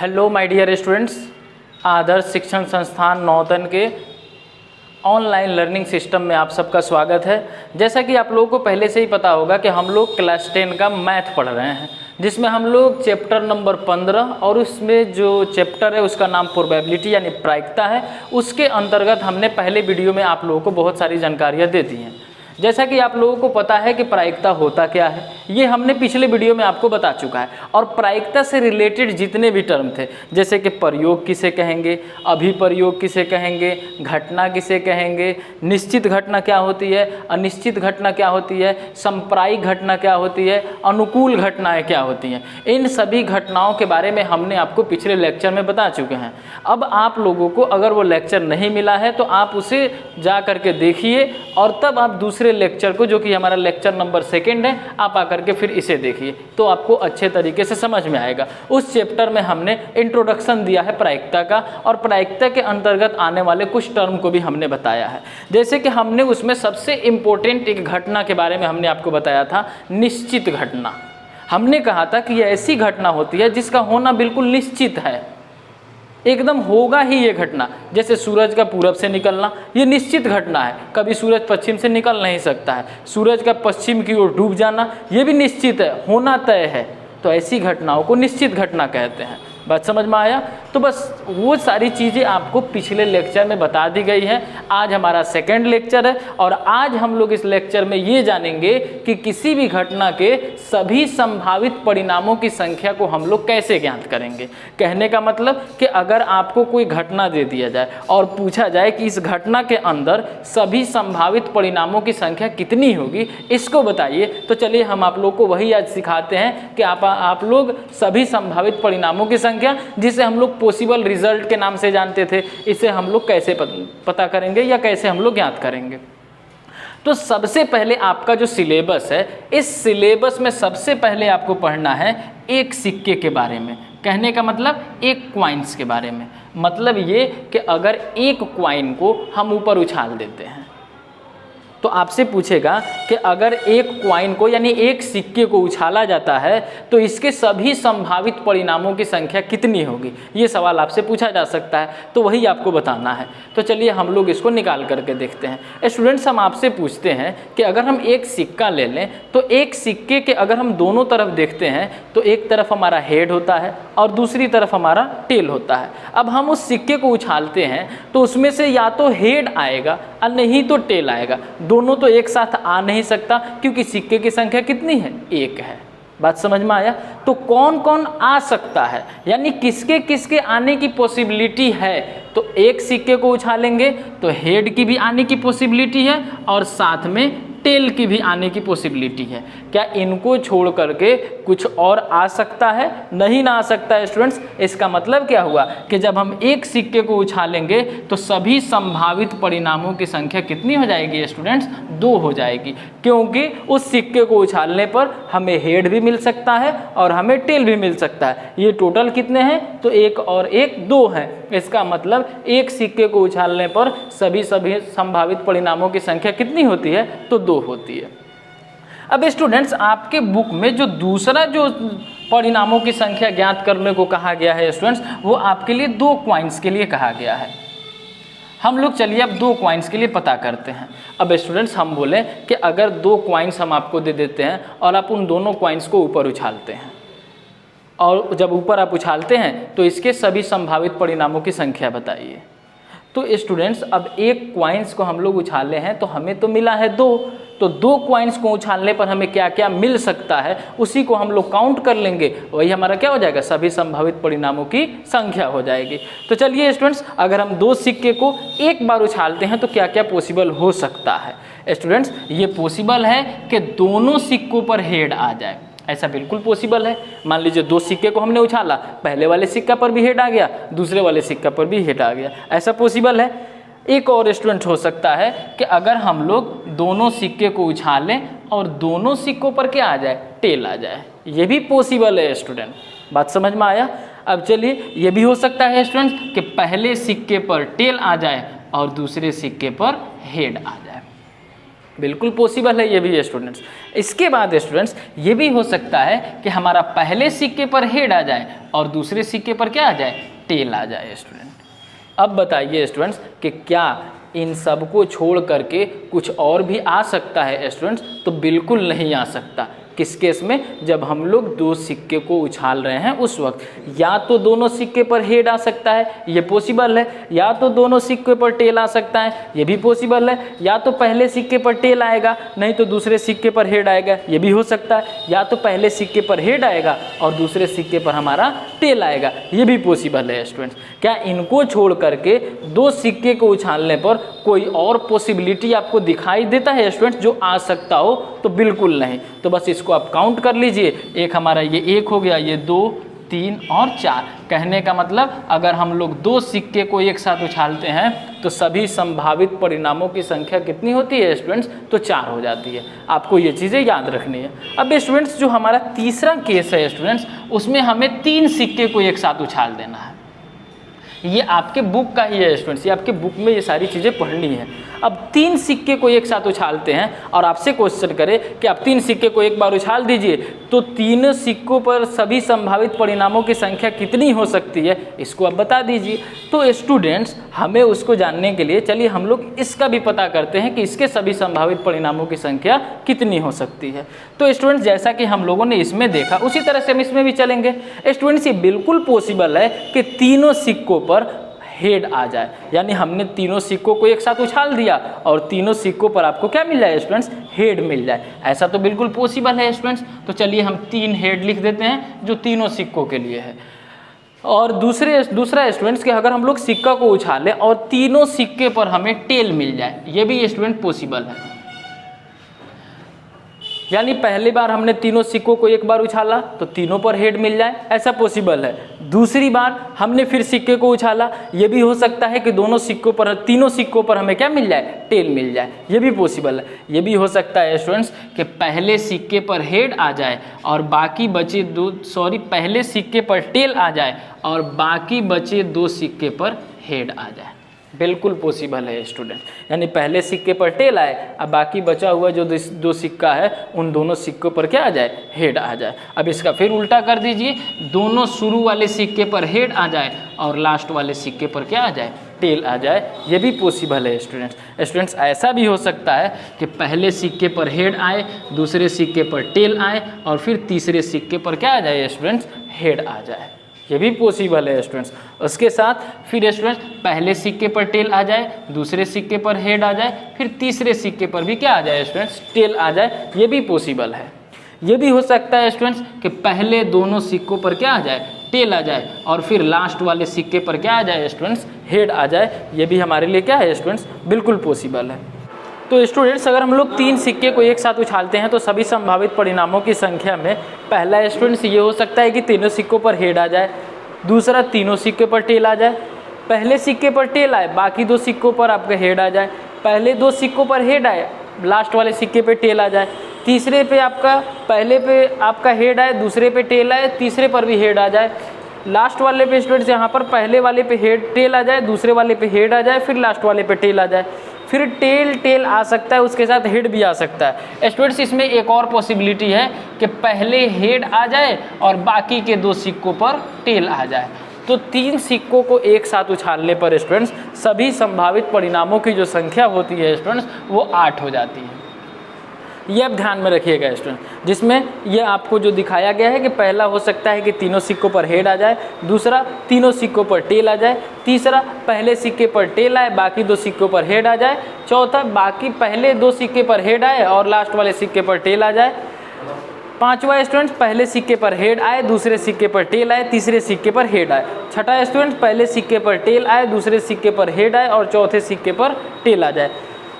Hello my dear students, आदर्श शिक्षण संस्थान नौतन के ऑनलाइन लर्निंग सिस्टम में आप सबका स्वागत है। जैसा कि आप लोगों को पहले से ही पता होगा कि हम लोग क्लास 10 का मैथ पढ़ रहे हैं, जिसमें हम लोग चैप्टर नंबर 15 और उसमें जो चैप्टर है उसका नाम प्रोबेबिलिटी यानी प्रायिकता है, उसके अंतर्गत हमने पहले वीडियो में आप लोगों को बहुत सारी जानकारियाँ दे दी हैं। जैसा कि आप लोगों को पता है कि प्रायिकता होता क्या है, ये हमने पिछले वीडियो में आपको बता चुका है। और प्रायिकता से रिलेटेड जितने भी टर्म थे, जैसे कि प्रयोग किसे कहेंगे, अभिप्रयोग किसे कहेंगे, घटना किसे कहेंगे, निश्चित घटना क्या होती है, अनिश्चित घटना क्या होती है, संप्रायिक घटना क्या होती है, अनुकूल घटनाएं क्या होती हैं, इन सभी घटनाओं के बारे में हमने आपको पिछले लेक्चर में बता चुके हैं। अब आप लोगों को अगर वो लेक्चर नहीं मिला है तो आप उसे जा करके देखिए और तब आप दूसरे लेक्चर को, जो कि हमारा लेक्चर नंबर 2 है, आप आकर के फिर इसे देखिए तो आपको अच्छे तरीके से समझ में आएगा। उस चैप्टर में हमने इंट्रोडक्शन दिया है प्रायिकता का, और प्रायिकता के अंतर्गत आने वाले कुछ टर्म को भी हमने बताया है। जैसे कि हमने उसमें सबसे इम्पोर्टेंट एक घटना के बारे में हमने आपको बताया था, निश्चित घटना। हमने कहा था कि यह ऐसी घटना होती है जिसका होना बिल्कुल निश्चित है, एकदम होगा ही ये घटना। जैसे सूरज का पूरब से निकलना, ये निश्चित घटना है, कभी सूरज पश्चिम से निकल नहीं सकता है। सूरज का पश्चिम की ओर डूब जाना, ये भी निश्चित है, होना तय है। तो ऐसी घटनाओं को निश्चित घटना कहते हैं। बात समझ में आया? तो बस वो सारी चीज़ें आपको पिछले लेक्चर में बता दी गई है। आज हमारा 2nd लेक्चर है और आज हम लोग इस लेक्चर में ये जानेंगे कि किसी भी घटना के सभी संभावित परिणामों की संख्या को हम लोग कैसे ज्ञात करेंगे। कहने का मतलब कि अगर आपको कोई घटना दे दिया जाए और पूछा जाए कि इस घटना के अंदर सभी संभावित परिणामों की संख्या कितनी होगी, इसको बताइए। तो चलिए हम आप लोग को वही आज सिखाते हैं कि आप लोग सभी संभावित परिणामों की संख्या, जिसे हम लोग पॉसिबल रिजल्ट के नाम से जानते थे, इसे हम लोग कैसे पता करेंगे या कैसे हम लोग ज्ञात करेंगे। तो सबसे पहले आपका जो सिलेबस है, इस सिलेबस में सबसे पहले आपको पढ़ना है एक सिक्के के बारे में। कहने का मतलब एक क्वाइंस के बारे में। मतलब ये कि अगर एक क्वाइन को हम ऊपर उछाल देते हैं तो आपसे पूछेगा कि अगर एक क्वाइन को यानी एक सिक्के को उछाला जाता है तो इसके सभी संभावित परिणामों की संख्या कितनी होगी, ये सवाल आपसे पूछा जा सकता है। तो वही आपको बताना है। तो चलिए हम लोग इसको निकाल करके देखते हैं। स्टूडेंट्स, हम आपसे पूछते हैं कि अगर हम एक सिक्का ले लें तो एक सिक्के के अगर हम दोनों तरफ देखते हैं तो एक तरफ हमारा हेड होता है और दूसरी तरफ हमारा टेल होता है। अब हम उस सिक्के को उछालते हैं तो उसमें से या तो हेड आएगा और नहीं तो टेल आएगा। दोनों तो एक साथ आ नहीं सकता क्योंकि सिक्के की संख्या कितनी है, 1 है। बात समझ में आया? तो कौन कौन आ सकता है, यानी किसके किसके आने की पॉसिबिलिटी है। तो एक सिक्के को उछालेंगे तो हेड की भी आने की पॉसिबिलिटी है और साथ में टेल की भी आने की पॉसिबिलिटी है। क्या इनको छोड़ करके कुछ और आ सकता है? नहीं ना आ सकता है स्टूडेंट्स। इसका मतलब क्या हुआ कि जब हम एक सिक्के को उछालेंगे तो सभी संभावित परिणामों की संख्या कितनी हो जाएगी स्टूडेंट्स? 2 हो जाएगी, क्योंकि उस सिक्के को उछालने पर हमें हेड भी मिल सकता है और हमें टेल भी मिल सकता है। ये टोटल कितने हैं? तो 1 और 1 2 हैं। इसका मतलब एक सिक्के को उछालने पर सभी संभावित परिणामों की संख्या कितनी होती है? तो 2 होती है। अब स्टूडेंट्स, आपके बुक में जो दूसरा जो परिणामों की संख्या ज्ञात करने को कहा गया है स्टूडेंट्स, वो आपके लिए 2 क्वाइंस के लिए कहा गया है। हम लोग चलिए अब 2 क्वाइंस के लिए पता करते हैं। अब स्टूडेंट्स, हम बोले कि अगर 2 क्वाइंस हम आपको दे देते हैं और आप उन दोनों क्वाइंस को ऊपर उछालते हैं, और जब ऊपर आप उछालते हैं तो इसके सभी संभावित परिणामों की संख्या बताइए। तो स्टूडेंट्स, अब एक क्वाइंस को हम लोग उछाले हैं तो हमें तो मिला है 2। तो 2 क्वाइंस को उछालने पर हमें क्या क्या मिल सकता है, उसी को हम लोग काउंट कर लेंगे। वही हमारा क्या हो जाएगा? सभी संभावित परिणामों की संख्या हो जाएगी। तो चलिए स्टूडेंट्स, अगर हम 2 सिक्के को एक बार उछालते हैं तो क्या क्या पॉसिबल हो सकता है स्टूडेंट्स? ये पॉसिबल है कि दोनों सिक्कों पर हेड आ जाए। ऐसा बिल्कुल पॉसिबल है। मान लीजिए 2 सिक्के को हमने उछाला, पहले वाले सिक्का पर भी हेड आ गया, दूसरे वाले सिक्का पर भी हेड आ गया। ऐसा पॉसिबल है। एक और स्टूडेंट हो सकता है कि अगर हम लोग दोनों सिक्के को उछालें और दोनों सिक्कों पर क्या आ जाए? टेल आ जाए। ये भी पॉसिबल है स्टूडेंट। बात समझ में आया? अब चलिए, ये भी हो सकता है स्टूडेंट कि पहले सिक्के पर टेल आ जाए और दूसरे सिक्के पर हेड आ जाए। बिल्कुल पॉसिबल है ये भी स्टूडेंट्स। इसके बाद स्टूडेंट्स ये भी हो सकता है कि हमारा पहले सिक्के पर हेड आ जाए और दूसरे सिक्के पर क्या आ जाए, टेल आ जाए स्टूडेंट। अब बताइए स्टूडेंट्स कि क्या इन सब को छोड़ करके कुछ और भी आ सकता है स्टूडेंट्स? तो बिल्कुल नहीं आ सकता। किस केस में? जब हम लोग दो सिक्के को उछाल रहे हैं उस वक्त, या तो दोनों सिक्के पर हेड आ सकता है, ये पॉसिबल है, या तो दोनों सिक्के पर टेल आ सकता है, ये भी पॉसिबल है, या तो पहले सिक्के पर टेल आएगा नहीं तो दूसरे सिक्के पर हेड आएगा, ये भी हो सकता है, या तो पहले सिक्के पर हेड आएगा और दूसरे सिक्के पर हमारा टेल आएगा, ये भी पॉसिबल है स्टूडेंट्स। क्या इनको छोड़ करके दो सिक्के को उछालने पर कोई और पॉसिबिलिटी आपको दिखाई देता है स्टूडेंट्स जो आ सकता हो? तो बिल्कुल नहीं। तो बस इसको आप काउंट कर लीजिए, एक हमारा ये एक हो गया, ये 2, 3 और 4। कहने का मतलब अगर हम लोग दो सिक्के को एक साथ उछालते हैं तो सभी संभावित परिणामों की संख्या कितनी होती है स्टूडेंट्स? तो 4 हो जाती है। आपको ये चीज़ें याद रखनी है। अब स्टूडेंट्स जो हमारा तीसरा केस है स्टूडेंट्स, उसमें हमें 3 सिक्के को एक साथ उछाल देना है। ये आपके बुक का ही है स्टूडेंट्स, ये आपके बुक में ये सारी चीज़ें पढ़नी है। अब 3 सिक्के को एक साथ उछालते हैं और आपसे क्वेश्चन करे कि आप 3 सिक्के को एक बार उछाल दीजिए तो तीनों सिक्कों पर सभी संभावित परिणामों की संख्या कितनी हो सकती है, इसको आप बता दीजिए। तो स्टूडेंट्स हमें उसको जानने के लिए चलिए हम लोग इसका भी पता करते हैं कि इसके सभी संभावित परिणामों की संख्या कितनी हो सकती है। तो स्टूडेंट्स जैसा कि हम लोगों ने इसमें देखा उसी तरह से हम इसमें भी चलेंगे। स्टूडेंट्स ये बिल्कुल पॉसिबल है कि तीनों सिक्कों पर हेड आ जाए, यानी हमने तीनों सिक्कों को एक साथ उछाल दिया और तीनों सिक्कों पर आपको क्या मिल जाए स्टूडेंट्स? हेड मिल जाए। ऐसा तो बिल्कुल पॉसिबल है स्टूडेंट्स। तो चलिए हम 3 हेड लिख देते हैं जो तीनों सिक्कों के लिए है। और दूसरा स्टूडेंट्स कि अगर हम लोग सिक्का को उछालें और तीनों सिक्के पर हमें टेल मिल जाए, ये भी स्टूडेंट पॉसिबल है। यानी पहली बार हमने तीनों सिक्कों को एक बार उछाला तो तीनों पर हेड मिल जाए, ऐसा पॉसिबल है। दूसरी बार हमने फिर सिक्के को उछाला, ये भी हो सकता है कि तीनों सिक्कों पर हमें क्या मिल जाए? टेल मिल जाए, ये भी पॉसिबल है। ये भी हो सकता है स्टूडेंट्स कि पहले सिक्के पर हेड आ जाए और बाकी बचे पहले सिक्के पर टेल आ जाए और बाकी बचे 2 सिक्के पर हेड आ जाए। बिल्कुल पॉसिबल है स्टूडेंट। यानी पहले सिक्के पर टेल आए अब बाकी बचा हुआ जो 2 सिक्का है उन दोनों सिक्कों पर क्या आ जाए? हेड आ जाए। अब इसका फिर उल्टा कर दीजिए, दोनों शुरू वाले सिक्के पर हेड आ जाए और लास्ट वाले सिक्के पर क्या आ जाए? टेल आ जाए। ये भी पॉसिबल है स्टूडेंट्स। ऐसा भी हो सकता है कि पहले सिक्के पर हेड आए, दूसरे सिक्के पर टेल आए और फिर तीसरे सिक्के पर क्या आ जाए स्टूडेंट्स? हेड आ जाए। ये भी पॉसिबल है स्टूडेंट्स। उसके साथ फिर स्टूडेंट्स पहले सिक्के पर टेल आ जाए, दूसरे सिक्के पर हेड आ जाए, फिर तीसरे सिक्के पर भी क्या आ जाए स्टूडेंट्स? टेल आ जाए। ये भी पॉसिबल है। ये भी हो सकता है स्टूडेंट्स कि पहले दोनों सिक्कों पर क्या आ जाए? टेल आ जाए और फिर लास्ट वाले सिक्के पर क्या आ जाए स्टूडेंट्स? हेड आ जाए। ये भी हमारे लिए क्या है स्टूडेंट्स? बिल्कुल पॉसिबल है। तो स्टूडेंट्स अगर हम लोग 3 सिक्के को एक साथ उछालते हैं तो सभी संभावित परिणामों की संख्या में पहला स्टूडेंट्स ये हो सकता है कि तीनों सिक्कों पर हेड आ जाए, दूसरा तीनों सिक्के पर टेल आ जाए, पहले सिक्के पर टेल आए बाकी 2 सिक्कों पर आपका हेड आ जाए, पहले 2 सिक्कों पर हेड आए लास्ट वाले सिक्के पे टेल आ जाए, तीसरे पे पहले पे आपका हेड आए, दूसरे पे टेल आए, तीसरे पर भी हेड आ जाए, लास्ट वाले पे स्टूडेंट्स यहाँ पर पहले वाले पे हेड टेल आ जाए, दूसरे वाले पे हेड आ जाए, फिर लास्ट वाले पे टेल आ जाए, फिर टेल आ सकता है, उसके साथ हेड भी आ सकता है। स्टूडेंट्स इसमें एक और पॉसिबिलिटी है कि पहले हेड आ जाए और बाकी के 2 सिक्कों पर टेल आ जाए। तो 3 सिक्कों को एक साथ उछालने पर स्टूडेंट्स सभी संभावित परिणामों की जो संख्या होती है स्टूडेंट्स वो 8 हो जाती है। ये आप ध्यान में रखिएगा स्टूडेंट, जिसमें ये आपको जो दिखाया गया है कि पहला हो सकता है कि तीनों सिक्कों पर हेड आ जाए, दूसरा तीनों सिक्कों पर टेल आ जाए, तीसरा पहले सिक्के पर टेल आए बाकी 2 सिक्कों पर हेड आ जाए, चौथा बाकी पहले 2 सिक्के पर हेड आए और लास्ट वाले सिक्के पर टेल आ जाए, पांचवा स्टूडेंट पहले सिक्के पर हेड आए, दूसरे सिक्के पर टेल आए, तीसरे सिक्के पर हेड आए, छठा स्टूडेंट पहले सिक्के पर टेल आए, दूसरे सिक्के पर हेड आए और चौथे सिक्के पर टेल आ जाए,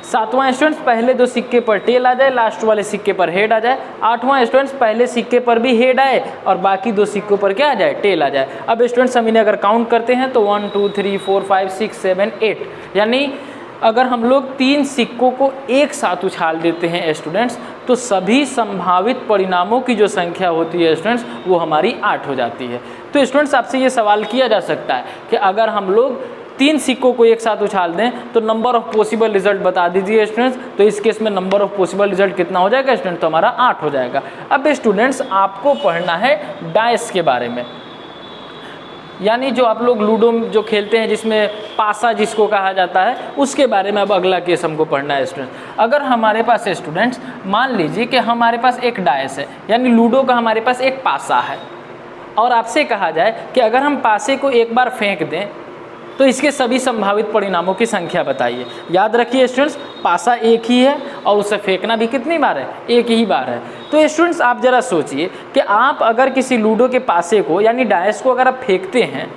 सातवां स्टूडेंट पहले 2 सिक्के पर टेल आ जाए, लास्ट वाले सिक्के पर हेड आ जाए, आठवां स्टूडेंट पहले सिक्के पर भी हेड आए और बाकी 2 सिक्कों पर क्या आ जाए? टेल आ जाए। अब स्टूडेंट्स हम इन्हें अगर काउंट करते हैं तो 1 2 3 4 5 6 7 8, यानी अगर हम लोग 3 सिक्कों को एक साथ उछाल देते हैं स्टूडेंट्स तो सभी संभावित परिणामों की जो संख्या होती है स्टूडेंट्स वो हमारी 8 हो जाती है। तो स्टूडेंट्स आपसे ये सवाल किया जा सकता है कि अगर हम लोग 3 सिक्कों को एक साथ उछाल दें तो नंबर ऑफ पॉसिबल रिजल्ट बता दीजिए स्टूडेंट्स। तो इस केस में नंबर ऑफ पॉसिबल रिजल्ट कितना हो जाएगा स्टूडेंट? तो हमारा 8 हो जाएगा। अब स्टूडेंट्स आपको पढ़ना है डाइस के बारे में, यानी जो आप लोग लूडो जो खेलते हैं जिसमें पासा जिसको कहा जाता है, उसके बारे में अब अगला केस हमको पढ़ना है स्टूडेंट्स। अगर हमारे पास स्टूडेंट्स मान लीजिए कि हमारे पास एक डाइस है, यानी लूडो का हमारे पास एक पासा है, और आपसे कहा जाए कि अगर हम पासे को एक बार फेंक दें तो इसके सभी संभावित परिणामों की संख्या बताइए। याद रखिए स्टूडेंट्स, पासा एक ही है और उसे फेंकना भी कितनी बार है? एक ही बार है। तो स्टूडेंट्स आप जरा सोचिए कि आप अगर किसी लूडो के पासे को यानी डाइस को अगर आप फेंकते हैं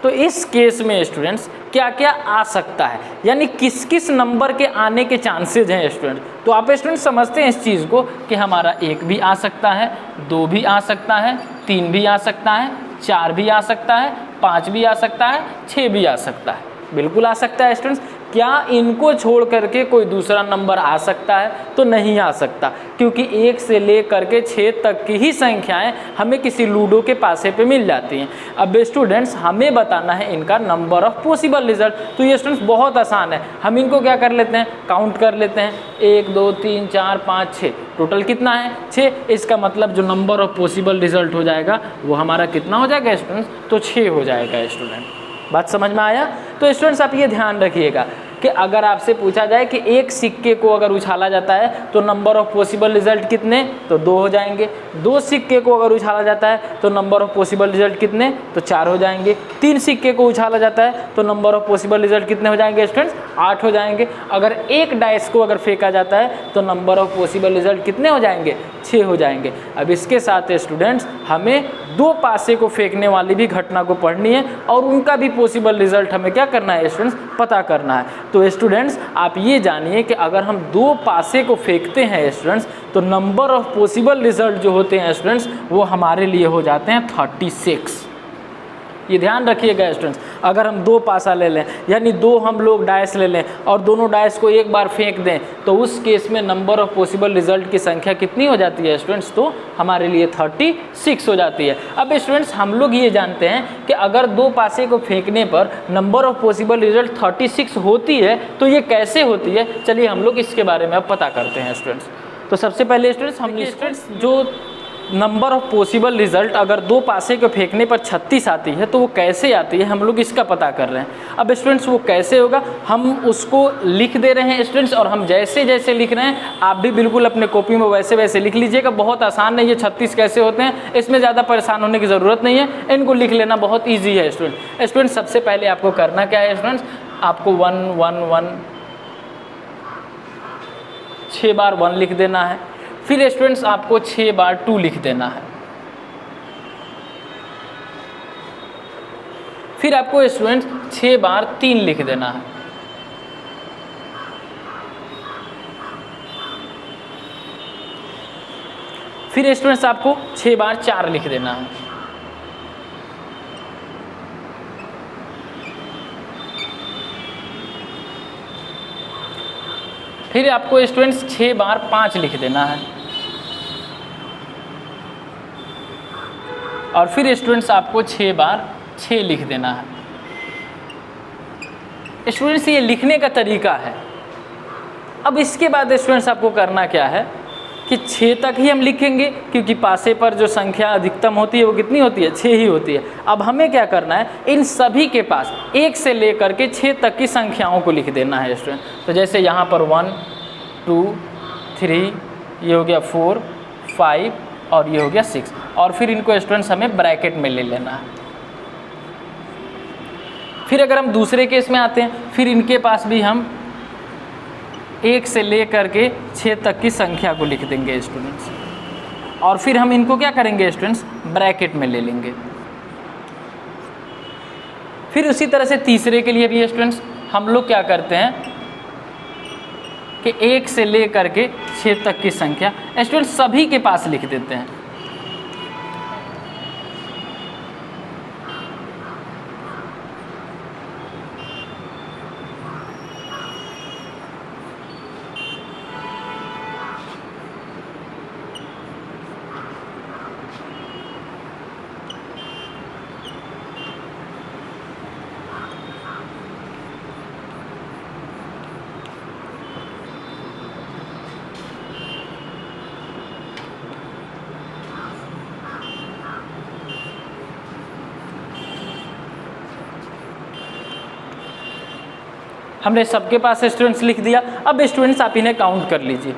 तो इस केस में स्टूडेंट्स क्या क्या आ सकता है, यानी किस किस नंबर के आने के चांसेज हैं स्टूडेंट। तो आप स्टूडेंट समझते हैं इस चीज़ को कि हमारा 1 भी आ सकता है, 2 भी आ सकता है, 3 भी आ सकता है, 4 भी आ सकता है, 5 भी आ सकता है, 6 भी आ सकता है। बिल्कुल आ सकता है स्टूडेंट्स। क्या इनको छोड़ करके कोई दूसरा नंबर आ सकता है? तो नहीं आ सकता, क्योंकि 1 से लेकर के 6 तक की ही संख्याएं हमें किसी लूडो के पासे पे मिल जाती हैं। अब स्टूडेंट्स हमें बताना है इनका नंबर ऑफ पॉसिबल रिजल्ट। तो ये स्टूडेंट्स बहुत आसान है, हम इनको क्या कर लेते हैं? काउंट कर लेते हैं। 1 2 3 4 5 6, टोटल कितना है? 6। इसका मतलब जो नंबर ऑफ पॉसिबल रिजल्ट हो जाएगा वो हमारा कितना हो जाएगा स्टूडेंट्स? तो 6 हो जाएगा स्टूडेंट। बात समझ में आया? तो स्टूडेंट्स आप ये ध्यान रखिएगा कि अगर आपसे पूछा जाए कि एक सिक्के को अगर उछाला जाता है तो नंबर ऑफ पॉसिबल रिजल्ट कितने? तो 2 हो जाएंगे। 2 सिक्के को अगर उछाला जाता है तो नंबर ऑफ पॉसिबल रिजल्ट कितने? तो 4 हो जाएंगे। 3 सिक्के को उछाला जाता है तो नंबर ऑफ पॉसिबल रिजल्ट कितने हो जाएंगे स्टूडेंट्स? 8 हो जाएंगे। अगर एक डाइस को अगर फेंका जाता है तो नंबर ऑफ पॉसिबल रिजल्ट कितने हो जाएंगे? 6 हो जाएंगे। अब इसके साथ स्टूडेंट्स हमें 2 पासे को फेंकने वाली भी घटना को पढ़नी है और उनका भी पॉसिबल रिजल्ट हमें क्या करना है स्टूडेंट्स? पता करना है। तो स्टूडेंट्स आप ये जानिए कि अगर हम 2 पासे को फेंकते हैं स्टूडेंट्स तो नंबर ऑफ पॉसिबल रिजल्ट जो होते हैं स्टूडेंट्स वो हमारे लिए हो जाते हैं 36। ये ध्यान रखिएगा स्टूडेंट्स, अगर हम 2 पासा ले लें यानी 2 हम लोग डाइस ले लें और दोनों डाइस को एक बार फेंक दें तो उस केस में नंबर ऑफ पॉसिबल रिजल्ट की संख्या कितनी हो जाती है स्टूडेंट्स? तो हमारे लिए 36 हो जाती है। अब स्टूडेंट्स हम लोग ये जानते हैं कि अगर 2 पासे को फेंकने पर नंबर ऑफ पॉसिबल रिजल्ट 36 होती है तो ये कैसे होती है? चलिए हम लोग इसके बारे में अब पता करते हैं स्टूडेंट्स। तो सबसे पहले स्टूडेंट्स हम स्टूडेंट्स जो नंबर ऑफ पॉसिबल रिजल्ट अगर 2 पासे को फेंकने पर 36 आती है तो वो कैसे आती है, हम लोग इसका पता कर रहे हैं। अब स्टूडेंट्स वो कैसे होगा हम उसको लिख दे रहे हैं स्टूडेंट्स, और हम जैसे जैसे लिख रहे हैं आप भी बिल्कुल अपने कॉपी में वैसे वैसे लिख लीजिएगा। बहुत आसान है ये 36 कैसे होते हैं, इसमें ज़्यादा परेशान होने की ज़रूरत नहीं है, इनको लिख लेना बहुत ईजी है स्टूडेंट। स्टूडेंट सबसे पहले आपको करना क्या है स्टूडेंट्स? आपको 1 1 1 6 बार 1 लिख देना है। फिर स्टूडेंट्स आपको 6 बार 2 लिख देना है। फिर आपको स्टूडेंट्स 6 बार 3 लिख देना है। फिर स्टूडेंट्स आपको 6 बार 4 लिख देना है। फिर आपको स्टूडेंट्स 6 बार 5 लिख देना है। और फिर स्टूडेंट्स आपको 6 बार 6 लिख देना है। स्टूडेंट्स ये लिखने का तरीका है। अब इसके बाद स्टूडेंट्स आपको करना क्या है कि 6 तक ही हम लिखेंगे, क्योंकि पासे पर जो संख्या अधिकतम होती है वो कितनी होती है? 6 ही होती है। अब हमें क्या करना है, इन सभी के पास 1 से लेकर के 6 तक की संख्याओं को लिख देना है स्टूडेंट। तो जैसे यहाँ पर 1 2 3 ये हो गया 4 5 और ये हो गया 6, और फिर इनको स्टूडेंट्स हमें ब्रैकेट में ले लेना है। फिर अगर हम दूसरे केस में आते हैं, फिर इनके पास भी हम 1 से लेकर के 6 तक की संख्या को लिख देंगे स्टूडेंट्स, और फिर हम इनको क्या करेंगे स्टूडेंट्स? ब्रैकेट में ले लेंगे। फिर उसी तरह से तीसरे के लिए भी स्टूडेंट्स हम लोग क्या करते हैं कि 1 से लेकर के 6 तक की संख्या स्टूडेंट्स सभी के पास लिख देते हैं। हमने सबके पास स्टूडेंट्स लिख दिया। अब स्टूडेंट्स आप इन्हें काउंट कर लीजिए,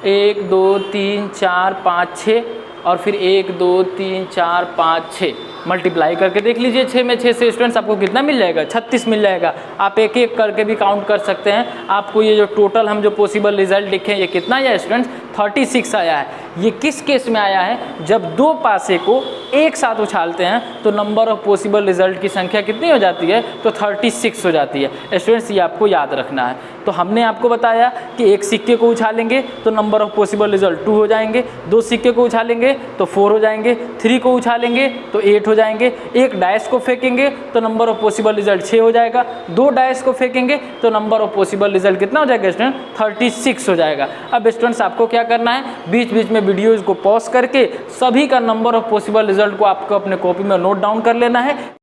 1 2 3 4 5 6 और फिर 1 2 3 4 5 6 मल्टीप्लाई करके देख लीजिए। 6 में 6 से स्टूडेंट्स आपको कितना मिल जाएगा? 36 मिल जाएगा। आप एक एक करके भी काउंट कर सकते हैं। आपको ये जो टोटल हम जो पॉसिबल रिजल्ट लिखे ये कितना आया स्टूडेंट्स? 36 आया है। ये किस केस में आया है? जब दो पासे को एक साथ उछालते हैं तो नंबर ऑफ पॉसिबल रिजल्ट की संख्या कितनी हो जाती है? तो 36 हो जाती है। स्टूडेंट्स ये आपको याद रखना है। तो हमने आपको बताया कि एक सिक्के को उछालेंगे तो नंबर ऑफ पॉसिबल रिजल्ट 2 हो जाएंगे, 2 सिक्के को उछालेंगे तो 4 हो जाएंगे, 3 को उछालेंगे तो 8 हो जाएंगे, एक डाइस को फेंकेंगे तो नंबर ऑफ पॉसिबल रिजल्ट 6 हो जाएगा, 2 डाइस को फेंकेंगे तो नंबर ऑफ पॉसिबल रिजल्ट कितना हो जाएगा स्टूडेंट? 36 हो जाएगा। अब स्टूडेंट्स आपको क्या करना है? बीच बीच में वीडियोज़ को पॉज करके सभी का नंबर ऑफ पॉसिबल रिजल्ट को आपको अपने कॉपी में नोट डाउन कर लेना है।